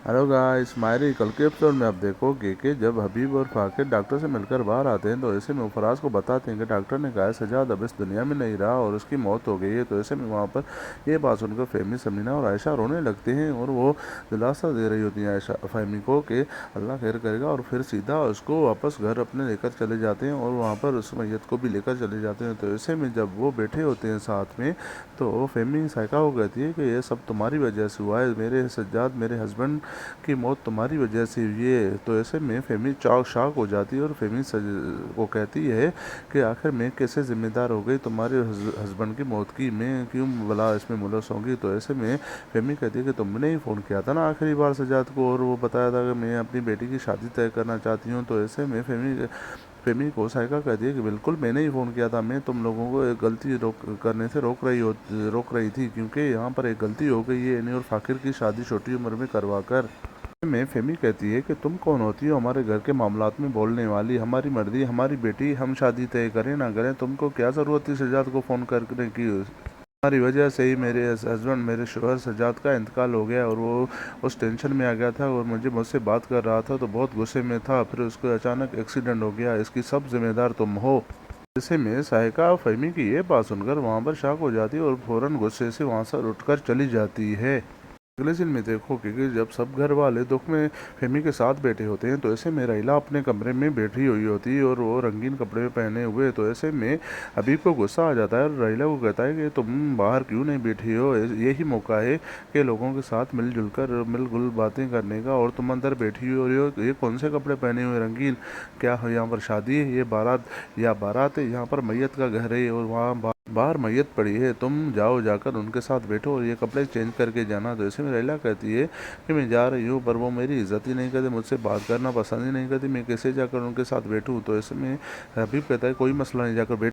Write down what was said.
Hello guys, मायरी कल के episode में आप देखोगे कि जब हबीब और फाकिर डॉक्टर से मिलकर बाहर आते हैं तो ऐसे में वो फराज को बताते हैं कि डॉक्टर ने कहा है सजाद अब इस दुनिया में नहीं रहा और उसकी मौत हो गई है। तो ऐसे में वहाँ पर ये बात सुनकर फहमी, समीना और आयशा रोने लगते हैं और वो दिलासा दे रही होती हैं आयशा फहमी को कि अल्लाह खैर करेगा, और फिर सीधा उसको वापस घर अपने लेकर चले जाते हैं और वहाँ पर उस मैयत को भी लेकर चले जाते हैं। तो ऐसे में जब वो बैठे होते हैं साथ में तो फहमी साइका को कहती है कि ये सब तुम्हारी वजह से हुआ है, मेरे सज्जाद मेरे हस्बैंड की मौत तुम्हारी वजह से हुई है। तो ऐसे में फेमी शॉक हो जाती है और फेमी को कहती है कि आखिर मैं कैसे जिम्मेदार हो गई तुम्हारे हस्बैंड की मौत की, मैं क्यों भला इसमें मुलव्वस होंगी। तो ऐसे में फेमी कहती है कि तुमने ही फ़ोन किया था ना आखिरी बार सजाद को, और वो बताया था कि मैं अपनी बेटी की शादी तय करना चाहती हूँ। तो ऐसे में फेमी को साइका कहती है कि बिल्कुल मैंने ही फ़ोन किया था, मैं तुम लोगों को एक गलती करने से रोक रही थी, क्योंकि यहाँ पर एक गलती हो गई है यानी और फाकिर की शादी छोटी उम्र में करवा कर। में फेमी कहती है कि तुम कौन होती हो हमारे घर के मामलात में बोलने वाली, हमारी मर्जी हमारी बेटी, हम शादी तय करें ना करें तुमको क्या ज़रूरत थी सजाद को फ़ोन करने की। हमारी वजह से ही मेरे हस्बैंड मेरे शोहर सजाद का इंतकाल हो गया और वो उस टेंशन में आ गया था और मुझसे बात कर रहा था तो बहुत गुस्से में था, फिर उसको अचानक एक्सीडेंट हो गया, इसकी सब जिम्मेदार तुम हो। ऐसे में साहिका फहमी की ये बात सुनकर वहाँ पर शॉक हो जाती है और फौरन गुस्से से वहाँ से उठकर चली जाती है। अगले सीन में देखो कि जब सब घर वाले दुख में फहमी के साथ बैठे होते हैं तो ऐसे में रहीला अपने कमरे में बैठी हुई होती है और वो रंगीन कपड़े पहने हुए। तो ऐसे में हबीब को गुस्सा आ जाता है और रहीला को कहता है कि तुम बाहर क्यों नहीं बैठी हो, यही मौका है कि लोगों के साथ मिलजुल बातें करने का, और तुम अंदर बैठी हो रही हो, ये कौन से कपड़े पहने हुए रंगीन, क्या हो यहाँ पर शादी है, ये बारात है, यहाँ पर मैयत का घर है और वहाँ बाहर मैयत पड़ी है, तुम जाओ जाकर उनके साथ बैठो और ये कपड़े चेंज करके जाना। तो ऐसे में लैला कहती है कि मैं जा रही हूँ, पर वो मेरी इज्जत ही नहीं करते, मुझसे बात करना पसंद ही नहीं करती, मैं कैसे जाकर उनके साथ बैठूँ। तो ऐसे में हबीब कहता है कोई मसला नहीं, जाकर बैठ